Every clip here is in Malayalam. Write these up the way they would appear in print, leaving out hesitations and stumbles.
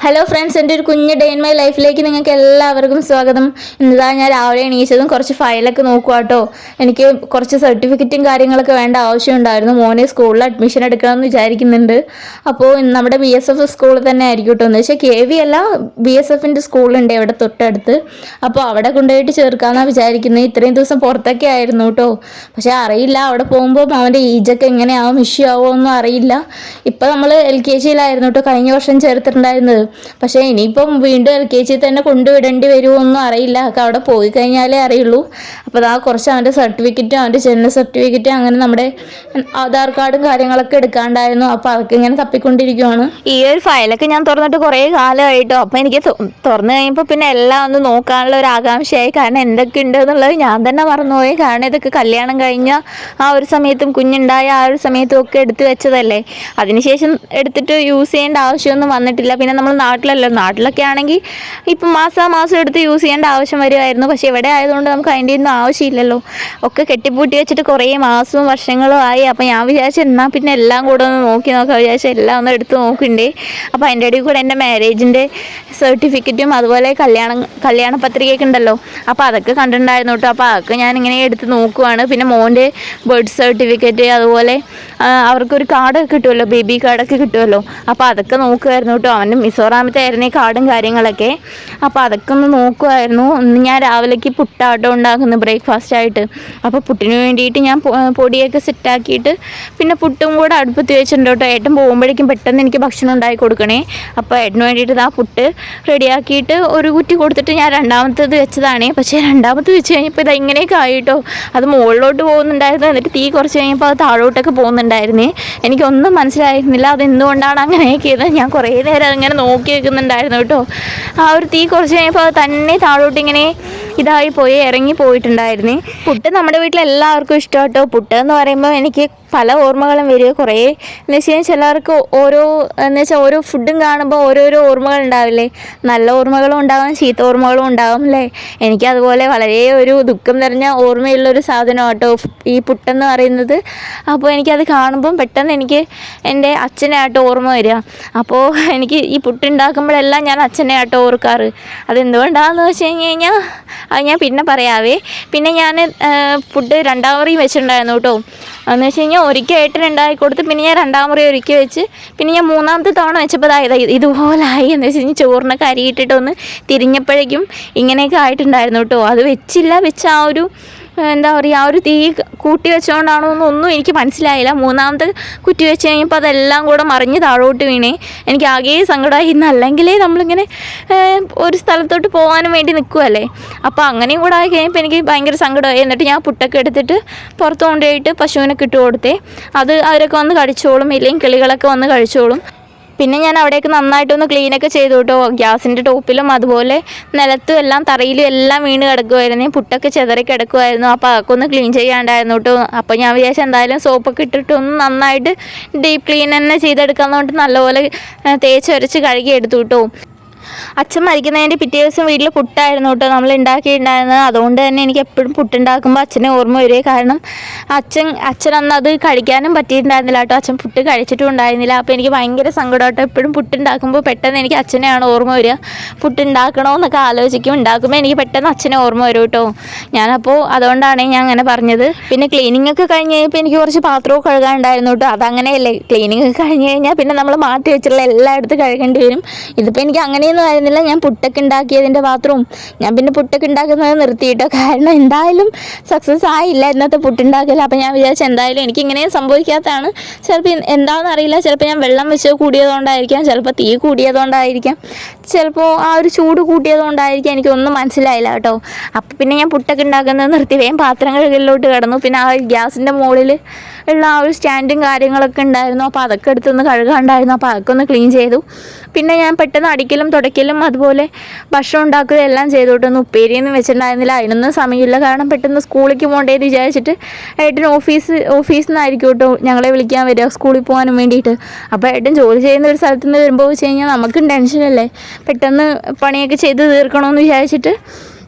ഹലോ ഫ്രണ്ട്സ്, എൻ്റെ ഒരു കുഞ്ഞ് ഡേ ഇൻ മൈ ലൈഫിലേക്ക് നിങ്ങൾക്ക് എല്ലാവർക്കും സ്വാഗതം. ഇന്നതാ ഞാൻ രാവിലെ എണീച്ചതും കുറച്ച് ഫയലൊക്കെ നോക്കുക കേട്ടോ. എനിക്ക് കുറച്ച് സർട്ടിഫിക്കറ്റും കാര്യങ്ങളൊക്കെ വേണ്ട ആവശ്യമുണ്ടായിരുന്നു. മോനെ സ്കൂളിൽ അഡ്മിഷൻ എടുക്കണമെന്ന് വിചാരിക്കുന്നുണ്ട്. അപ്പോൾ നമ്മുടെ BSF സ്കൂളിൽ തന്നെ ആയിരിക്കും കേട്ടോ. എന്ന് വെച്ചാൽ KV അല്ല, BSFൻ്റെ സ്കൂളുണ്ട് ഇവിടെ തൊട്ടടുത്ത്. അപ്പോൾ അവിടെ കൊണ്ടുപോയിട്ട് ചേർക്കാമെന്നാണ് വിചാരിക്കുന്നത്. ഇത്രയും ദിവസം പുറത്തൊക്കെ ആയിരുന്നു കേട്ടോ. പക്ഷേ അറിയില്ല, അവിടെ പോകുമ്പോൾ അവൻ്റെ ഏജൊക്കെ എങ്ങനെയാവും, ഇഷ്യൂ ആവുമോ ഒന്നും അറിയില്ല. ഇപ്പോൾ നമ്മൾ LKG-യിലായിരുന്നു കേട്ടോ കഴിഞ്ഞ വർഷം ചേർത്തിട്ടുണ്ടായിരുന്നത്. പക്ഷേ ഇനിയിപ്പം വീണ്ടും LKG തന്നെ കൊണ്ടുവിടേണ്ടി വരുമോ ഒന്നും അറിയില്ല. ഒക്കെ അവിടെ പോയി കഴിഞ്ഞാലേ അറിയുള്ളൂ. അപ്പോൾ അതാ കുറച്ച് അവൻ്റെ സർട്ടിഫിക്കറ്റും അവൻ്റെ ജനന സർട്ടിഫിക്കറ്റും അങ്ങനെ നമ്മുടെ ആധാർ കാർഡും കാര്യങ്ങളൊക്കെ എടുക്കാണ്ടായിരുന്നു. അപ്പോൾ അതൊക്കെ ഇങ്ങനെ തപ്പിക്കൊണ്ടിരിക്കുവാണ്. ഈ ഒരു ഫയലൊക്കെ ഞാൻ തുറന്നിട്ട് കുറേ കാലമായിട്ടോ. അപ്പോൾ എനിക്ക് തുറന്നു കഴിഞ്ഞപ്പോൾ പിന്നെ എല്ലാം ഒന്ന് നോക്കാനുള്ള ഒരു ആകാംക്ഷയായി. കാരണം എന്തൊക്കെ ഉണ്ട് എന്നുള്ളത് ഞാൻ തന്നെ മറന്നുപോയി. കാരണം ഇതൊക്കെ കല്യാണം കഴിഞ്ഞ ആ ഒരു സമയത്തും കുഞ്ഞുണ്ടായ ആ ഒരു സമയത്തും ഒക്കെ എടുത്തു വെച്ചതല്ലേ. അതിനുശേഷം എടുത്തിട്ട് യൂസ് ചെയ്യേണ്ട ആവശ്യമൊന്നും വന്നിട്ടില്ല. പിന്നെ നമ്മൾ നാട്ടിലൊക്കെ ആണെങ്കിൽ ഇപ്പം മാസം എടുത്ത് യൂസ് ചെയ്യേണ്ട ആവശ്യം വരുമായിരുന്നു. പക്ഷേ ഇവിടെ ആയതുകൊണ്ട് നമുക്ക് അതിൻ്റെ ഒന്നും ആവശ്യമില്ലല്ലോ. ഒക്കെ കെട്ടിപ്പൂട്ടി വെച്ചിട്ട് കുറേ മാസവും വർഷങ്ങളും ആയി. അപ്പോൾ ഞാൻ വിചാരിച്ചു എന്നാൽ പിന്നെ എല്ലാം കൂടെ ഒന്ന് നോക്കാം വിചാരിച്ചു എല്ലാം ഒന്ന് എടുത്ത് നോക്കണ്ടേ. അപ്പോൾ അതിൻ്റെ ഇടയിൽ കൂടെ എൻ്റെ മാരേജിൻ്റെ സർട്ടിഫിക്കറ്റും അതുപോലെ കല്യാണ പത്രികയൊക്കെ ഉണ്ടല്ലോ. അപ്പോൾ അതൊക്കെ കണ്ടിട്ടുണ്ടായിരുന്നു കേട്ടോ. അപ്പോൾ അതൊക്കെ ഞാനിങ്ങനെ എടുത്ത് നോക്കുവാണ്. പിന്നെ മോൻ്റെ ബർത്ത് സർട്ടിഫിക്കറ്റ്, അതുപോലെ അവർക്കൊരു കാർഡൊക്കെ കിട്ടുമല്ലോ, ബേബി കാർഡൊക്കെ കിട്ടുമല്ലോ. അപ്പോൾ അതൊക്കെ നോക്കുമായിരുന്നു കേട്ടോ. അവൻ്റെ മിസോറാമത്തെ ആയിരുന്നു ഈ കാർഡും കാര്യങ്ങളൊക്കെ. അപ്പോൾ അതൊക്കെ ഒന്ന് നോക്കുമായിരുന്നു. ഇന്ന് ഞാൻ രാവിലേക്ക് പുട്ടാട്ടോ ഉണ്ടാക്കുന്നത് ബ്രേക്ക്ഫാസ്റ്റ് ആയിട്ട്. അപ്പോൾ പുട്ടിന് വേണ്ടിയിട്ട് ഞാൻ പൊടിയൊക്കെ സെറ്റാക്കിയിട്ട് പിന്നെ പുട്ടും കൂടെ അടുപ്പത്ത് വെച്ചിട്ടുണ്ട് കേട്ടോ. ഏട്ടൻ പോകുമ്പോഴേക്കും പെട്ടെന്ന് എനിക്ക് ഭക്ഷണം ഉണ്ടാക്കി കൊടുക്കണേ. അപ്പോൾ ഏട്ടന് വേണ്ടിയിട്ട് ആ പുട്ട് റെഡിയാക്കിയിട്ട് ഒരു കുറ്റി കൊടുത്തിട്ട് ഞാൻ രണ്ടാമത്തേത് വെച്ചതാണ്. പക്ഷേ രണ്ടാമത് വെച്ച് കഴിഞ്ഞപ്പോൾ ഇത് ഇങ്ങനെയൊക്കെ ആയിട്ടോ. അത് മുകളിലോട്ട് പോകുന്നുണ്ടായിരുന്നു. എന്നിട്ട് തീ കുറച്ച് കഴിഞ്ഞപ്പോൾ അത് താഴോട്ടൊക്കെ പോകുന്നുണ്ടായിരുന്നേ. എനിക്കൊന്നും മനസ്സിലായിരുന്നില്ല അതെന്തുകൊണ്ടാണ് അങ്ങനെയൊക്കെ ചെയ്തത്. ഞാൻ കുറേ നേരം അങ്ങനെ നോക്കി വെക്കുന്നുണ്ടായിരുന്നു കേട്ടോ. ആ ഒരു തീ കുറച്ച് കഴിഞ്ഞപ്പോൾ അത് തന്നെ താഴോട്ട് ഇങ്ങനെ ഇതായി പോയി ഇറങ്ങി പോയിട്ടുണ്ടായിരുന്നേ. പുട്ട് നമ്മുടെ വീട്ടിൽ എല്ലാവർക്കും ഇഷ്ടം കേട്ടോ. പുട്ട് എന്ന് പറയുമ്പോൾ എനിക്ക് പല ഓർമ്മകളും വരിക. കുറേ എന്ന് വെച്ച് കഴിഞ്ഞാൽ ചിലർക്ക് ഓരോ ഫുഡും കാണുമ്പോൾ ഓരോരോ ഓർമ്മകൾ ഉണ്ടാവില്ലേ. നല്ല ഓർമ്മകളും ഉണ്ടാകും, ചീത്ത ഓർമ്മകളും ഉണ്ടാകും അല്ലേ. എനിക്കതുപോലെ വളരെ ഒരു ദുഃഖം നിറഞ്ഞ ഓർമ്മയുള്ളൊരു സാധനം കേട്ടോ ഈ പുട്ടെന്ന് പറയുന്നത്. അപ്പോൾ എനിക്കത് കാണുമ്പം പെട്ടെന്ന് എനിക്ക് എൻ്റെ അച്ഛനായിട്ട് ഓർമ്മ വരിക. അപ്പോൾ എനിക്ക് ഈ പുട്ടുണ്ടാക്കുമ്പോഴെല്ലാം ഞാൻ അച്ഛനെ ആട്ടോ ഓർക്കാറ്. അതെന്തുകൊണ്ടാണെന്ന് വെച്ച് കഴിഞ്ഞാൽ അത് ഞാൻ പിന്നെ പറയാവേ. പിന്നെ ഞാൻ ഫുഡ് രണ്ടാം മുറിയും വെച്ചിട്ടുണ്ടായിരുന്നു കേട്ടോ. എന്ന് വെച്ച് കഴിഞ്ഞാൽ ഒരിക്കൽ ഏട്ടനുണ്ടാക്കി കൊടുത്ത് പിന്നെ ഞാൻ രണ്ടാം മുറി ഒരിക്കൽ വെച്ച് പിന്നെ ഞാൻ മൂന്നാമത്തെ തവണ വെച്ചപ്പോൾ ഇതുപോലായി. എന്ന് വെച്ച് കഴിഞ്ഞാൽ ചോറിനൊക്കെ അരിയിട്ടിട്ടൊന്ന് തിരിഞ്ഞപ്പോഴേക്കും ഇങ്ങനെയൊക്കെ ആയിട്ടുണ്ടായിരുന്നു കേട്ടോ. അത് വെച്ച ആ ഒരു എന്താ പറയുക, ആ ഒരു തീ കൂട്ടി വെച്ചുകൊണ്ടാണോ എന്നൊന്നും എനിക്ക് മനസ്സിലായില്ല. മൂന്നാമത്തെ കുറ്റി വെച്ച് കഴിഞ്ഞപ്പോൾ അതെല്ലാം കൂടെ മറിഞ്ഞ് താഴോട്ട് വീണേ. എനിക്ക് ആകെ സങ്കടമായി. ഇന്നല്ലെങ്കിലേ നമ്മളിങ്ങനെ ഒരു സ്ഥലത്തോട്ട് പോകാനും വേണ്ടി നിൽക്കുമല്ലേ. അപ്പോൾ അങ്ങനെയും കൂടെ ആയി കഴിഞ്ഞപ്പോൾ എനിക്ക് ഭയങ്കര സങ്കടമായി. എന്നിട്ട് ഞാൻ പുട്ടൊക്കെ എടുത്തിട്ട് പുറത്ത് കൊണ്ടുപോയിട്ട് പശുവിനൊക്കെ ഇട്ട് കൊടുത്തേ. അത് അവരൊക്കെ വന്ന് കഴിച്ചോളും, ഇല്ലെങ്കിൽ കിളികളൊക്കെ വന്ന് കഴിച്ചോളും. പിന്നെ ഞാൻ അവിടേക്ക് നന്നായിട്ടൊന്ന് ക്ലീനൊക്കെ ചെയ്തു കേട്ടോ. ഗ്യാസിൻ്റെ ടോപ്പിലും അതുപോലെ നിലത്തും എല്ലാം തറയിലും എല്ലാം വീണ് കിടക്കുമായിരുന്നു. പുട്ടൊക്കെ ചെതറി കിടക്കുമായിരുന്നു. അപ്പോൾ അതൊക്കെ ഒന്ന് ക്ലീൻ ചെയ്യാണ്ടായിരുന്നു കേട്ടോ. അപ്പോൾ ഞാൻ വിചാരിച്ചു എന്തായാലും സോപ്പൊക്കെ ഇട്ടിട്ട് ഒന്ന് നന്നായിട്ട് ഡീപ്പ് ക്ലീൻ തന്നെ ചെയ്തെടുക്കാമെന്നുകൊണ്ട് നല്ലപോലെ തേച്ച് വരച്ച് കഴുകി എടുത്തു കേട്ടോ. അച്ഛൻ മരിക്കുന്നതിൻ്റെ പിറ്റേ ദിവസം വീട്ടിൽ പുട്ടായിരുന്നു കേട്ടോ നമ്മൾ ഉണ്ടാക്കിയിട്ടുണ്ടായിരുന്നത്. അതുകൊണ്ട് തന്നെ എനിക്ക് എപ്പോഴും പുട്ടുണ്ടാക്കുമ്പോൾ അച്ഛനെ ഓർമ്മ വരിക. കാരണം അച്ഛൻ അന്ന് അത് കഴിക്കാനും പറ്റിയിട്ടുണ്ടായിരുന്നില്ല കേട്ടോ. അച്ഛൻ പുട്ട് കഴിച്ചിട്ടും ഉണ്ടായിരുന്നില്ല. അപ്പോൾ എനിക്ക് ഭയങ്കര സങ്കടം കേട്ടോ. എപ്പോഴും പുട്ടുണ്ടാക്കുമ്പോൾ പെട്ടെന്ന് എനിക്ക് അച്ഛനെയാണ് ഓർമ്മ വരിക. പുട്ടുണ്ടാക്കണോ എന്നൊക്കെ ആലോചിക്കും. ഉണ്ടാക്കുമ്പോൾ എനിക്ക് പെട്ടെന്ന് അച്ഛനെ ഓർമ്മ വരും കേട്ടോ. ഞാനപ്പോൾ അതുകൊണ്ടാണ് ഞാൻ അങ്ങനെ പറഞ്ഞത്. പിന്നെ ക്ലീനിങ് ഒക്കെ കഴിഞ്ഞ് കഴിഞ്ഞപ്പോൾ എനിക്ക് കുറച്ച് പാത്രമൊക്കെ കഴുകാനുണ്ടായിരുന്നു കേട്ടോ. അതങ്ങനെയല്ലേ, ക്ലീനിങ് ഒക്കെ കഴിഞ്ഞ് കഴിഞ്ഞാൽ പിന്നെ നമ്മൾ മാറ്റി വെച്ചുള്ള എല്ലായിടത്തും കഴുകേണ്ടി വരും. ഇതിപ്പോൾ എനിക്ക് അങ്ങനെയൊന്നും ആയിരുന്നില്ല. ഞാൻ പുട്ടൊക്കെ ഉണ്ടാക്കിയതിൻ്റെ പാത്രവും ഞാൻ പിന്നെ പുട്ടൊക്കെ ഉണ്ടാക്കുന്നത് നിർത്തിയിട്ടോ. കാരണം എന്തായാലും സക്സസ് ആയില്ല ഇന്നത്തെ പുട്ടുണ്ടാക്കൽ. അപ്പോൾ ഞാൻ വിചാരിച്ചു എന്തായാലും എനിക്ക് ഇങ്ങനെയും സംഭവിക്കാത്തതാണ്. ചിലപ്പോൾ എന്താണെന്ന് അറിയില്ല. ചിലപ്പോൾ ഞാൻ വെള്ളം വെച്ച് കൂടിയതുകൊണ്ടായിരിക്കാം, ചിലപ്പോൾ തീ കൂടിയതുകൊണ്ടായിരിക്കാം, ചിലപ്പോൾ ആ ഒരു ചൂട് കൂട്ടിയതുകൊണ്ടായിരിക്കാം, എനിക്കൊന്നും മനസ്സിലായില്ല കേട്ടോ. അപ്പോൾ പിന്നെ ഞാൻ പുട്ടൊക്കെ ഉണ്ടാക്കുന്നത് നിർത്തി വേഗം പാത്രം കഴുകലിലോട്ട് കിടന്നു. പിന്നെ ആ ഗ്യാസിൻ്റെ മുകളിൽ ഉള്ള ആ ഒരു സ്റ്റാൻഡും കാര്യങ്ങളൊക്കെ ഉണ്ടായിരുന്നു. അപ്പോൾ അതൊക്കെ എടുത്തൊന്ന് കഴുകാണ്ടായിരുന്നു. അപ്പോൾ അതൊക്കെ ഒന്ന് ക്ലീൻ ചെയ്തു. പിന്നെ ഞാൻ പെട്ടെന്ന് അടിക്കലും തുടയ്ക്കലും അതുപോലെ ഭക്ഷണം ഉണ്ടാക്കുകയും എല്ലാം ചെയ്തോട്ടൊന്നും ഉപ്പേരിയൊന്നും വെച്ചിട്ടുണ്ടായിരുന്നില്ല. അതിനൊന്നും സമയമില്ല. കാരണം പെട്ടെന്ന് സ്കൂളിലേക്ക് പോകേണ്ടതെന്ന് വിചാരിച്ചിട്ട് ഏട്ടൻ ഓഫീസിൽ നിന്നായിരിക്കും കേട്ടോ ഞങ്ങളെ വിളിക്കാൻ വരിക സ്കൂളിൽ പോകാനും വേണ്ടിയിട്ട്. അപ്പോൾ ഏട്ടൻ ജോലി ചെയ്യുന്ന ഒരു സ്ഥലത്ത് നിന്ന് വരുമ്പോൾ വെച്ച് കഴിഞ്ഞാൽ നമുക്കും ടെൻഷനല്ലേ, പെട്ടെന്ന് പണിയൊക്കെ ചെയ്ത് തീർക്കണമെന്ന് വിചാരിച്ചിട്ട്.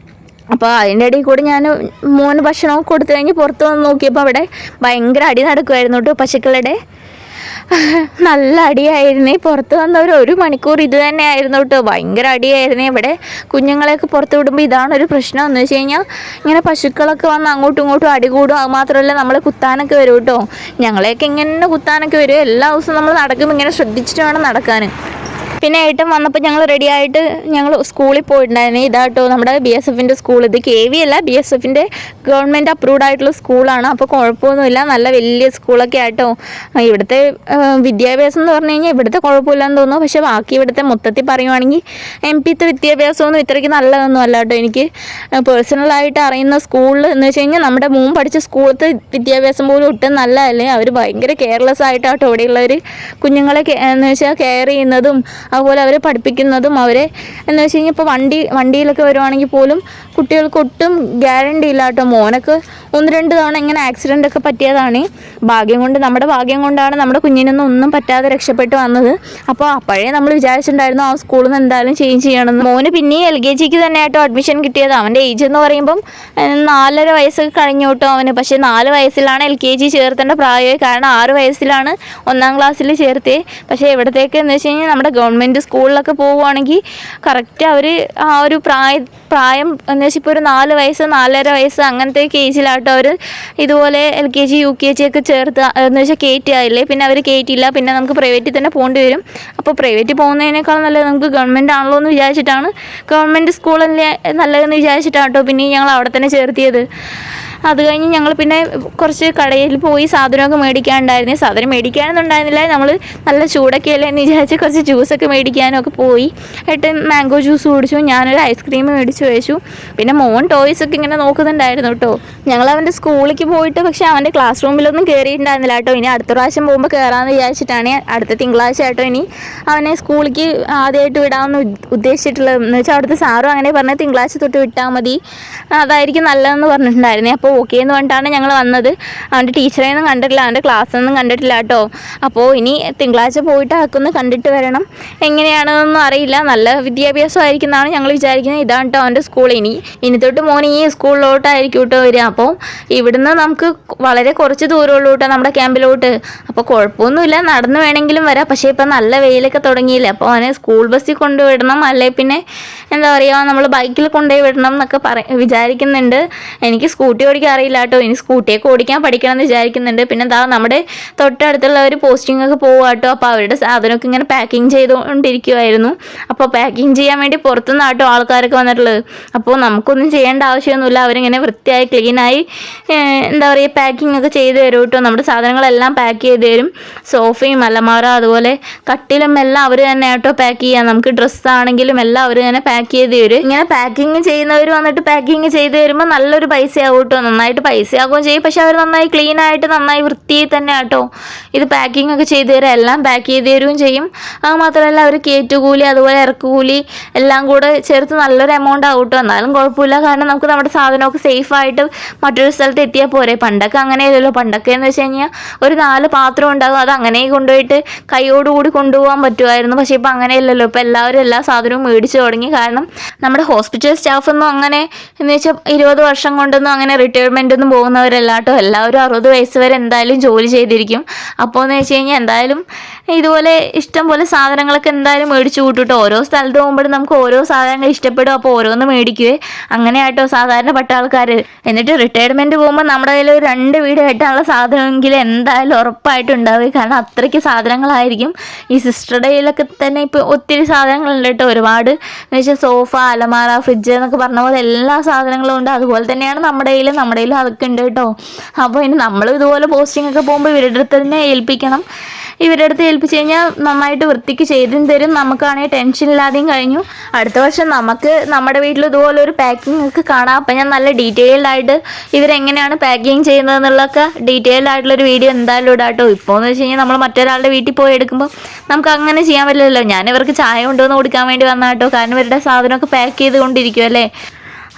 അപ്പോൾ അതിൻ്റെ ഇടയിൽ കൂടി ഞാൻ മോന് ഭക്ഷണമൊക്കെ കൊടുത്തു കഴിഞ്ഞ് പുറത്ത് വന്ന് നോക്കിയപ്പോൾ അവിടെ ഭയങ്കര അടി നടക്കുമായിരുന്നു കേട്ടോ പശുക്കളുടെ. നല്ല അടിയായിരുന്നേ. പുറത്ത് വന്നവർ 1 മണിക്കൂർ ഇത് തന്നെയായിരുന്നു കേട്ടോ. ഭയങ്കര അടിയായിരുന്നേ. ഇവിടെ കുഞ്ഞുങ്ങളെയൊക്കെ പുറത്ത് വിടുമ്പോൾ ഇതാണൊരു പ്രശ്നം എന്ന് വെച്ച് കഴിഞ്ഞാൽ ഇങ്ങനെ പശുക്കളൊക്കെ വന്ന് അങ്ങോട്ടും ഇങ്ങോട്ടും അടികൂടും. അത് മാത്രമല്ല നമ്മളെ കുത്താനൊക്കെ വരും കേട്ടോ. ഞങ്ങളെയൊക്കെ ഇങ്ങനെ കുത്താനൊക്കെ വരും. എല്ലാ ദിവസവും നമ്മൾ നടക്കുമ്പോൾ ഇങ്ങനെ ശ്രദ്ധിച്ചിട്ട് വേണം നടക്കാൻ. പിന്നെ ഏട്ടൻ വന്നപ്പോൾ ഞങ്ങൾ റെഡിയായിട്ട് ഞങ്ങൾ സ്കൂളിൽ പോയിട്ടുണ്ടായിരുന്നു. ഇതാട്ടോ നമ്മുടെ BSFൻ്റെ സ്കൂൾ. ഇത് KV അല്ല, BSFൻ്റെ ഗവൺമെൻറ് അപ്രൂവ്ഡ് ആയിട്ടുള്ള സ്കൂളാണ്. അപ്പോൾ കുഴപ്പമൊന്നുമില്ല, നല്ല വലിയ സ്കൂളൊക്കെ ആയിട്ടോ. ഇവിടുത്തെ വിദ്യാഭ്യാസം എന്ന് പറഞ്ഞു കഴിഞ്ഞാൽ ഇവിടുത്തെ കുഴപ്പമില്ലെന്ന് തോന്നുന്നു. പക്ഷേ ബാക്കി ഇവിടുത്തെ മൊത്തത്തിൽ പറയുവാണെങ്കിൽ MP വിദ്യാഭ്യാസമൊന്നും ഇത്രയ്ക്ക് നല്ലതൊന്നും അല്ല കേട്ടോ. എനിക്ക് പേഴ്സണലായിട്ട് അറിയുന്ന സ്കൂളിൽ എന്ന് വെച്ച് കഴിഞ്ഞാൽ നമ്മുടെ മുമ്പ് പഠിച്ച സ്കൂളത്തെ വിദ്യാഭ്യാസം പോലും ഒട്ടും നല്ലതല്ലേ. അവർ ഭയങ്കര കെയർലെസ് ആയിട്ടാട്ടോ ഇവിടെയുള്ളവർ കുഞ്ഞുങ്ങളെ എന്ന് വെച്ചാൽ കെയർ ചെയ്യുന്നതും അതുപോലെ അവരെ പഠിപ്പിക്കുന്നതും. അവരെ എന്ന് വെച്ച് കഴിഞ്ഞാൽ ഇപ്പോൾ വണ്ടിയിലൊക്കെ വരുവാണെങ്കിൽ പോലും കുട്ടികൾക്ക് ഒട്ടും ഗ്യാരണ്ടി ഇല്ല കേട്ടോ. മോനൊക്കെ 1-2 തവണ ഇങ്ങനെ ആക്സിഡൻ്റ് ഒക്കെ പറ്റിയതാണ്. നമ്മുടെ ഭാഗ്യം കൊണ്ടാണ് നമ്മുടെ കുഞ്ഞിനൊന്നും ഒന്നും പറ്റാതെ രക്ഷപ്പെട്ട് വന്നത്. അപ്പോൾ അപ്പോഴേ നമ്മൾ വിചാരിച്ചിട്ടുണ്ടായിരുന്നു ആ സ്കൂളിൽ നിന്ന് എന്തായാലും ചേഞ്ച് ചെയ്യണമെന്ന്. മോന് പിന്നെയും LKGക്ക് തന്നെ ആയിട്ടോ അഡ്മിഷൻ കിട്ടിയത്. അവൻ്റെ ഏജ് എന്ന് പറയുമ്പം 4.5 വയസ്സൊക്കെ കഴിഞ്ഞു കേട്ടോ അവന്. പക്ഷേ 4 വയസ്സിലാണ് LKG ചേർത്തേണ്ട പ്രായമായി. കാരണം 6 വയസ്സിലാണ് 1-ാം ക്ലാസ്സിൽ ചേർത്തേ. പക്ഷേ ഇവിടത്തേക്ക് എന്ന് വെച്ച് കഴിഞ്ഞാൽ നമ്മുടെ ഗവൺമെൻറ് സ്കൂളിലൊക്കെ പോവുകയാണെങ്കിൽ കറക്റ്റ് അവർ ആ ഒരു പ്രായം എന്ന് വെച്ചാൽ ഇപ്പോൾ ഒരു 4 വയസ്സ് 4.5 വയസ്സ് അങ്ങനത്തെ ഏജിലാട്ടോ അവർ ഇതുപോലെ LKG UKG ഒക്കെ ചേർത്ത് എന്ന് വെച്ചാൽ കയറ്റിയായില്ലേ. പിന്നെ അവർ കയറ്റിയില്ല. പിന്നെ നമുക്ക് പ്രൈവറ്റിൽ തന്നെ പോകേണ്ടി വരും. അപ്പോൾ പ്രൈവറ്റിൽ പോകുന്നതിനേക്കാൾ നല്ലത് നമുക്ക് ഗവൺമെൻറ് ആണല്ലോ എന്ന് വിചാരിച്ചിട്ടാണ്, ഗവൺമെൻറ് സ്കൂളല്ലേ നല്ലതെന്ന് വിചാരിച്ചിട്ടാട്ടോ പിന്നെ ഞങ്ങൾ അവിടെ തന്നെ ചേർത്തിയത്. അത് കഴിഞ്ഞ് ഞങ്ങൾ പിന്നെ കുറച്ച് കടയിൽ പോയി സാധനമൊക്കെ മേടിക്കാനുണ്ടായിരുന്നു. സാധനം മേടിക്കാനൊന്നുണ്ടായിരുന്നില്ല, നമ്മൾ നല്ല ചൂടൊക്കെ അല്ലേ എന്ന് വിചാരിച്ച് കുറച്ച് ജ്യൂസൊക്കെ മേടിക്കാനൊക്കെ പോയി. ഏട്ടൻ മാംഗോ ജ്യൂസ് കുടിച്ചു, ഞാനൊരു ഐസ്ക്രീം മേടിച്ച് കഴിച്ചു. പിന്നെ മോൻ ടോയ്സൊക്കെ ഇങ്ങനെ നോക്കുന്നുണ്ടായിരുന്നു കേട്ടോ. ഞങ്ങൾ അവൻ്റെ സ്കൂളിലേക്ക് പോയിട്ട് പക്ഷേ അവൻ്റെ ക്ലാസ് റൂമിലൊന്നും കയറിയിട്ടുണ്ടായിരുന്നില്ല കേട്ടോ. ഇനി അടുത്ത പ്രാവശ്യം പോകുമ്പോൾ കയറാമെന്ന് വിചാരിച്ചിട്ടാണ് അടുത്ത തിങ്കളാഴ്ച കേട്ടോ ഇനി അവനെ സ്കൂളിലേക്ക് ആദ്യമായിട്ട് വിടാമെന്ന് ഉദ്ദേശിച്ചിട്ടുള്ളത്. എന്ന് വെച്ചാൽ അവിടുത്തെ സാറും അങ്ങനെ പറഞ്ഞത് തിങ്കളാഴ്ച തൊട്ട് വിട്ടാൽ മതി, അതായിരിക്കും നല്ലതെന്ന് പറഞ്ഞിട്ടുണ്ടായിരുന്നേ. അപ്പോൾ ഓക്കെ എന്ന് പറഞ്ഞിട്ടാണ് ഞങ്ങൾ വന്നത്. അവൻ്റെ ടീച്ചറെയൊന്നും കണ്ടിട്ടില്ല, അവൻ്റെ ക്ലാസ്സൊന്നും കണ്ടിട്ടില്ല കേട്ടോ. അപ്പോൾ ഇനി തിങ്കളാഴ്ച പോയിട്ട് അതൊക്കെ കണ്ടിട്ട് വരണം. എങ്ങനെയാണെന്നൊന്നും അറിയില്ല. നല്ല വിദ്യാഭ്യാസമായിരിക്കും എന്നാണ് ഞങ്ങൾ വിചാരിക്കുന്നത്. ഇതാണ് കേട്ടോ അവൻ്റെ സ്കൂൾ. ഇനി തൊട്ട് മോൻ ഈ സ്കൂളിലോട്ടായിരിക്കും കേട്ടോ വരിക. അപ്പോൾ ഇവിടുന്ന് നമുക്ക് വളരെ കുറച്ച് ദൂരമുള്ളൂ കേട്ടോ നമ്മുടെ ക്യാമ്പിലോട്ട്. അപ്പോൾ കുഴപ്പമൊന്നുമില്ല, നടന്ന് വേണമെങ്കിലും വരാം. പക്ഷേ ഇപ്പം നല്ല വെയിലൊക്കെ തുടങ്ങിയില്ലേ. അപ്പോൾ അവനെ സ്കൂൾ ബസ്സിൽ കൊണ്ടുവിടണം, അല്ലേ പിന്നെ എന്താ പറയുക നമ്മൾ ബൈക്കിൽ കൊണ്ടുപോയി വിടണം എന്നൊക്കെ വിചാരിക്കുന്നുണ്ട്. എനിക്ക് സ്കൂട്ടി ഓടിക്കാൻ അറിയില്ല കേട്ടോ. ഇനി സ്കൂട്ടിയൊക്കെ ഓടിക്കാൻ പഠിക്കണം എന്ന് വിചാരിക്കുന്നുണ്ട്. പിന്നെ എന്താ നമ്മുടെ തൊട്ടടുത്തുള്ള ഒരു പോസ്റ്റിംഗ് ഒക്കെ പോകുക കേട്ടോ. അപ്പോൾ അവരുടെ സാധനമൊക്കെ ഇങ്ങനെ പാക്കിങ് ചെയ്തുകൊണ്ടിരിക്കുമായിരുന്നു. അപ്പോൾ പാക്കിങ് ചെയ്യാൻ വേണ്ടി പുറത്തുനിന്ന് കേട്ടോ ആൾക്കാരൊക്കെ വന്നിട്ടുള്ളത്. അപ്പോൾ നമുക്കൊന്നും ചെയ്യേണ്ട ആവശ്യമൊന്നുമില്ല. അവരിങ്ങനെ വൃത്തിയായി ക്ലീനായി എന്താ പറയുക പാക്കിംഗ് ഒക്കെ ചെയ്ത് തരും കേട്ടോ. നമ്മുടെ സാധനങ്ങളെല്ലാം പാക്ക് ചെയ്ത് തരും. സോഫയും അലമാര അതുപോലെ കട്ടിലും എല്ലാം അവർ തന്നെ കേട്ടോ പാക്ക് ചെയ്യാം. നമുക്ക് ഡ്രസ്സാണെങ്കിലും എല്ലാം അവർ തന്നെ പാക്ക് ചെയ്ത് തരും. ഇങ്ങനെ പാക്കിങ് ചെയ്യുന്നവർ വന്നിട്ട് പാക്കിങ് ചെയ്ത് തരുമ്പോൾ നല്ലൊരു പൈസയാവും കേട്ടോ. നന്നായിട്ട് പൈസയാകുകയും ചെയ്യും. പക്ഷെ അവർ നന്നായി ക്ലീനായിട്ട് നന്നായി വൃത്തിയായി തന്നെ കേട്ടോ ഇത് പാക്കിംഗ് ഒക്കെ ചെയ്ത് തരാം. എല്ലാം പാക്ക് ചെയ്ത് തരുകയും ചെയ്യും. അത് മാത്രമല്ല അവർ കയറ്റുകൂലി അതുപോലെ ഇറക്കുകൂലി എല്ലാം കൂടെ ചേർത്ത് നല്ലൊരു എമൗണ്ട് ആവും കേട്ടോ. എന്നാലും കുഴപ്പമില്ല, കാരണം നമുക്ക് നമ്മുടെ സാധനമൊക്കെ സേഫായിട്ട് മറ്റൊരു സ്ഥലത്ത് എത്തിയാൽ പോരെ. പണ്ടൊക്കെ അങ്ങനെയല്ലല്ലോ. പണ്ടൊക്കെ എന്ന് വെച്ച് കഴിഞ്ഞാൽ ഒരു 4 പാത്രം ഉണ്ടാകും, അത് അങ്ങനെ കൊണ്ടുപോയിട്ട് കൈയോടുകൂടി കൊണ്ടുപോകാൻ പറ്റുമായിരുന്നു. പക്ഷേ ഇപ്പം അങ്ങനെയല്ലല്ലോ. ഇപ്പം എല്ലാവരും എല്ലാ സാധനവും മേടിച്ച് തുടങ്ങി. കാരണം നമ്മുടെ ഹോസ്പിറ്റൽ സ്റ്റാഫൊന്നും അങ്ങനെ എന്ന് വെച്ചാൽ 20 വർഷം കൊണ്ടൊന്നും അങ്ങനെ റിട്ടയർമെൻ്റ് ഒന്നും പോകുന്നവരല്ല കേട്ടോ. എല്ലാവരും 60 വയസ്സ് വരെ എന്തായാലും ജോലി ചെയ്തിരിക്കും. അപ്പോൾ എന്ന് വെച്ച് കഴിഞ്ഞാൽ എന്തായാലും ഇതുപോലെ ഇഷ്ടം പോലെ സാധനങ്ങളൊക്കെ എന്തായാലും മേടിച്ചു കൂട്ടും കേട്ടോ. ഓരോ സ്ഥലത്ത് പോകുമ്പോഴും നമുക്ക് ഓരോ സാധനങ്ങൾ ഇഷ്ടപ്പെടും. അപ്പോൾ ഓരോന്ന് മേടിക്കുവേ. അങ്ങനെ ആട്ടോ സാധാരണ പട്ടാൾക്കാർ. എന്നിട്ട് റിട്ടയർമെൻറ്റ് പോകുമ്പോൾ നമ്മുടെ കയ്യിൽ ഒരു 2 വീട് കെട്ടാനുള്ള സാധനമെങ്കിലും എന്തായാലും ഉറപ്പായിട്ടും ഉണ്ടാവുക. കാരണം അത്രയ്ക്ക് സാധനങ്ങളായിരിക്കും. ഈ സിസ്റ്ററുടെ കയ്യിലൊക്കെ തന്നെ ഇപ്പോൾ ഒത്തിരി സാധനങ്ങളുണ്ട് കേട്ടോ. ഒരുപാട് എന്ന് വെച്ചാൽ സോഫ അലമാര ഫ്രിഡ്ജ് എന്നൊക്കെ പറഞ്ഞ പോലെ എല്ലാ സാധനങ്ങളും ഉണ്ട്. അതുപോലെ തന്നെയാണ് നമ്മുടെ കയ്യിലും അതൊക്കെ ഉണ്ട് കേട്ടോ. അപ്പോൾ ഇനി നമ്മൾ ഇതുപോലെ പോസ്റ്റിംഗ് ഒക്കെ പോകുമ്പോൾ ഇവരുടെ അടുത്ത് തന്നെ ഏൽപ്പിക്കണം. ഇവരുടെ അടുത്ത് ഏൽപ്പിച്ച് കഴിഞ്ഞാൽ നന്നായിട്ട് വൃത്തിക്ക് ചെയ്തും തരും. നമുക്കാണെങ്കിൽ ടെൻഷൻ ഇല്ലാതെയും കഴിഞ്ഞു. അടുത്ത വർഷം നമുക്ക് നമ്മുടെ വീട്ടിൽ ഇതുപോലെ ഒരു പാക്കിംഗ് ഒക്കെ കാണാം. അപ്പം ഞാൻ നല്ല ഡീറ്റെയിൽഡ് ആയിട്ട് ഇവരെങ്ങനെയാണ് പാക്കിങ് ചെയ്യുന്നതെന്നുള്ളതൊക്കെ ഡീറ്റെയിൽഡ് ആയിട്ടുള്ളൊരു വീഡിയോ എന്തായാലും ഇടാം കേട്ടോ. ഇപ്പോൾ എന്ന് വെച്ച് കഴിഞ്ഞാൽ നമ്മൾ മറ്റൊരാളുടെ വീട്ടിൽ പോയി എടുക്കുമ്പോൾ നമുക്ക് അങ്ങനെ ചെയ്യാൻ പറ്റില്ലല്ലോ. ഞാൻ ഇവർക്ക് ചായ കൊണ്ടുവന്ന് കൊടുക്കാൻ വേണ്ടി വന്ന കേട്ടോ. കാരണം ഇവരുടെ സാധനമൊക്കെ പാക്ക് ചെയ്തുകൊണ്ടിരിക്കും അല്ലേ.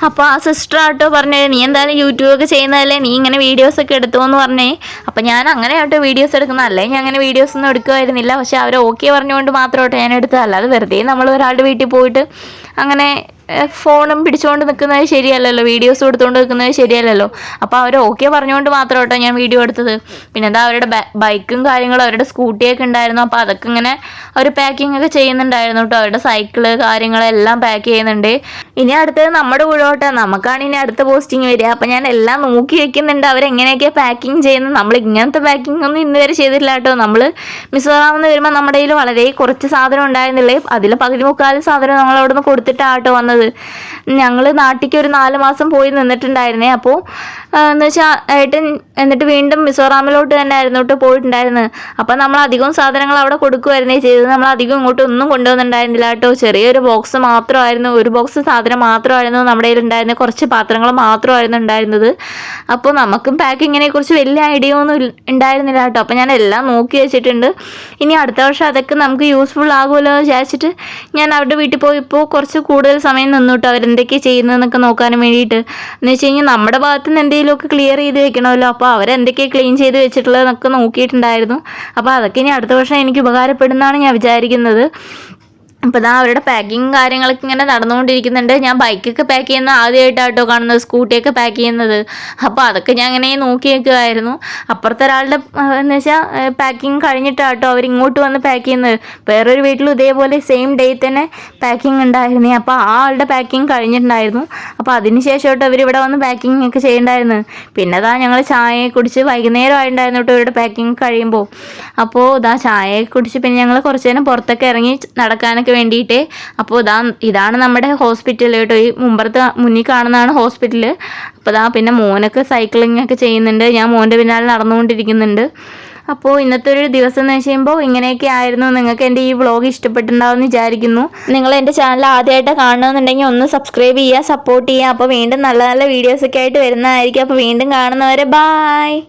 അപ്പോൾ ആ സിസ്റ്റർ ആട്ടോ പറഞ്ഞേ, നീ എന്തായാലും യൂട്യൂബൊക്കെ ചെയ്യുന്നതല്ലേ, നീ ഇങ്ങനെ വീഡിയോസൊക്കെ എടുത്തു എന്ന് പറഞ്ഞേ. അപ്പോൾ ഞാൻ അങ്ങനെ ആട്ടോ വീഡിയോസ് എടുക്കുന്നത്. അല്ലേ ഞാൻ അങ്ങനെ വീഡിയോസൊന്നും എടുക്കുമായിരുന്നില്ല. പക്ഷേ അവർ ഓക്കെ പറഞ്ഞുകൊണ്ട് മാത്രമായിട്ട് ഞാൻ എടുത്തത്. അല്ലാതെ വെറുതെ നമ്മൾ ഒരാളുടെ വീട്ടിൽ പോയിട്ട് അങ്ങനെ ഫോണും പിടിച്ചുകൊണ്ട് നിൽക്കുന്നത് ശരിയല്ലല്ലോ, വീഡിയോസ് എടുത്തുകൊണ്ട് നിൽക്കുന്നത് ശരിയല്ലല്ലോ. അപ്പോൾ അവർ ഓക്കെ പറഞ്ഞുകൊണ്ട് മാത്രം കേട്ടോ ഞാൻ വീഡിയോ എടുത്തത്. പിന്നെ എന്താ അവരുടെ ബൈക്കും കാര്യങ്ങളും അവരുടെ സ്കൂട്ടിയൊക്കെ ഉണ്ടായിരുന്നു. അപ്പോൾ അതൊക്കെ ഇങ്ങനെ അവർ പാക്കിംഗ് ഒക്കെ ചെയ്യുന്നുണ്ടായിരുന്നു കേട്ടോ. അവരുടെ സൈക്കിള് കാര്യങ്ങളെല്ലാം പാക്ക് ചെയ്യുന്നുണ്ട്. ഇനി അടുത്തത് നമ്മുടെ കൂടോട്ടെ, നമുക്കാണ് ഇനി അടുത്ത പോസ്റ്റിംഗ് വരിക. അപ്പോൾ ഞാൻ എല്ലാം നോക്കി വെക്കുന്നുണ്ട് അവരെങ്ങനെയൊക്കെയാണ് പാക്കിങ് ചെയ്യുന്നത്. നമ്മൾ ഇങ്ങനത്തെ പാക്കിംഗ് ഒന്നും ഇന്ന് വരെ ചെയ്തിട്ടില്ല കേട്ടോ. നമ്മൾ മിസോറാമിൽ നിന്ന് വരുമ്പോൾ നമ്മുടെ കയ്യിൽ വളരെ കുറച്ച് സാധനം ഉണ്ടായിരുന്നില്ലേ, അതിൽ പകുതി മുക്കാലും സാധനം നമ്മൾ അവിടെ നിന്ന് കൊടുത്തിട്ടാട്ടോ വന്നത്. ഞങ്ങൾ നാട്ടിലേക്ക് ഒരു 4 മാസം പോയി നിന്നിട്ടുണ്ടായിരുന്നേ. അപ്പോൾ എന്ന് വെച്ചാൽ ഏട്ടൻ എന്നിട്ട് വീണ്ടും മിസോറാമിലോട്ട് തന്നെ ആയിരുന്നു കേട്ടോ പോയിട്ടുണ്ടായിരുന്നത്. അപ്പോൾ നമ്മൾ അധികം സാധനങ്ങൾ അവിടെ കൊടുക്കുമായിരുന്നേ ചെയ്തത്. നമ്മൾ അധികം ഇങ്ങോട്ട് ഒന്നും കൊണ്ടുവന്നിട്ടുണ്ടായിരുന്നില്ല കേട്ടോ. ചെറിയൊരു ബോക്സ് മാത്രമായിരുന്നു, ഒരു ബോക്സ് സാധനം മാത്രമായിരുന്നു നമ്മുടെ കയ്യിൽ ഉണ്ടായിരുന്നത്. കുറച്ച് പാത്രങ്ങൾ മാത്രമായിരുന്നു ഉണ്ടായിരുന്നത്. അപ്പോൾ നമുക്കും പാക്കിങ്ങിനെ കുറിച്ച് വലിയ ഐഡിയ ഒന്നും ഉണ്ടായിരുന്നില്ല കേട്ടോ. അപ്പോൾ ഞാൻ എല്ലാം നോക്കി വെച്ചിട്ടുണ്ട്. ഇനി അടുത്ത വർഷം അതൊക്കെ നമുക്ക് യൂസ്ഫുൾ ആകുമല്ലോ എന്ന് വിചാരിച്ചിട്ട് ഞാൻ അവരുടെ വീട്ടിൽ പോയപ്പോൾ കുറച്ച് കൂടുതൽ സമയം നിന്നിട്ട് അവരെന്തൊക്കെയാണ് ചെയ്യുന്നതെന്നൊക്കെ നോക്കാനും വേണ്ടിയിട്ട്. എന്ന് വെച്ച് കഴിഞ്ഞാൽ നമ്മുടെ ഭാഗത്ത് നിന്ന് എന്തെങ്കിലുമൊക്കെ ക്ലിയർ ചെയ്ത് വെക്കണമല്ലോ. അപ്പോൾ അവരെന്തൊക്കെയാണ് ക്ലീൻ ചെയ്ത് വെച്ചിട്ടുള്ളതെന്നൊക്കെ നോക്കിയിട്ടുണ്ടായിരുന്നു. അപ്പോൾ അതൊക്കെ ഇനി അടുത്ത വർഷം എനിക്ക് ഉപകാരപ്പെടുന്നതാണ് ഞാൻ വിചാരിക്കുന്നത്. അപ്പോൾ ഇതാ അവരുടെ പാക്കിങ് കാര്യങ്ങളൊക്കെ ഇങ്ങനെ നടന്നുകൊണ്ടിരിക്കുന്നുണ്ട്. ഞാൻ ബൈക്കൊക്കെ പാക്ക് ചെയ്യുന്ന ആദ്യമായിട്ടാട്ടോ കാണുന്നത്, സ്കൂട്ടിയൊക്കെ പാക്ക് ചെയ്യുന്നത്. അപ്പോൾ അതൊക്കെ ഞാൻ അങ്ങനെ നോക്കി വെക്കുമായിരുന്നു. അപ്പുറത്തെ ഒരാളുടെ എന്ന് വെച്ചാൽ പാക്കിങ് കഴിഞ്ഞിട്ടാട്ടോ അവരിങ്ങോട്ട് വന്ന് പാക്ക് ചെയ്യുന്നത്. വേറൊരു വീട്ടിലും ഇതേപോലെ സെയിം ഡേ തന്നെ പാക്കിങ് ഉണ്ടായിരുന്നു. അപ്പോൾ ആ ആളുടെ പാക്കിങ് കഴിഞ്ഞിട്ടുണ്ടായിരുന്നു. അപ്പോൾ അതിന് ശേഷമായിട്ട് അവരിവിടെ വന്ന് പാക്കിങ് ഒക്കെ ചെയ്യണ്ടായിരുന്നു. പിന്നെ ഇതാ ഞങ്ങൾ ചായ കുടിച്ച് വൈകുന്നേരം ആയിട്ടുണ്ടായിരുന്നു കേട്ടോ ഇവരുടെ പാക്കിങ് കഴിയുമ്പോൾ. അപ്പോൾ ഇതാ ചായ കുടിച്ച് പിന്നെ ഞങ്ങൾ കുറച്ച് നേരം പുറത്തൊക്കെ ഇറങ്ങി നടക്കാനൊക്കെ വേണ്ടിയിട്ട്. അപ്പോൾ ഇതാണ് നമ്മുടെ ഹോസ്പിറ്റൽ കേട്ടോ. ഈ മുന്നിൽ കാണുന്നതാണ് ഹോസ്പിറ്റൽ. അപ്പോൾ പിന്നെ മോനൊക്കെ സൈക്ലിംഗ് ഒക്കെ ചെയ്യുന്നുണ്ട്. ഞാൻ മോൻ്റെ പിന്നാലെ നടന്നുകൊണ്ടിരിക്കുന്നുണ്ട്. അപ്പോൾ ഇന്നത്തെ ഒരു ദിവസം എന്ന് വെച്ച് കഴിയുമ്പോൾ ഇങ്ങനെയൊക്കെ ആയിരുന്നു. നിങ്ങൾക്ക് എൻ്റെ ഈ വ്ളോഗ് ഇഷ്ടപ്പെട്ടിട്ടുണ്ടാവുമെന്ന് വിചാരിക്കുന്നു. നിങ്ങൾ എൻ്റെ ചാനൽ ആദ്യമായിട്ട് കാണണമെന്നുണ്ടെങ്കിൽ ഒന്ന് സബ്സ്ക്രൈബ് ചെയ്യുക, സപ്പോർട്ട് ചെയ്യുക. അപ്പോൾ വീണ്ടും നല്ല നല്ല വീഡിയോസൊക്കെ ആയിട്ട് വരുന്നതായിരിക്കും. അപ്പോൾ വീണ്ടും കാണുന്നവരെ ബായ്.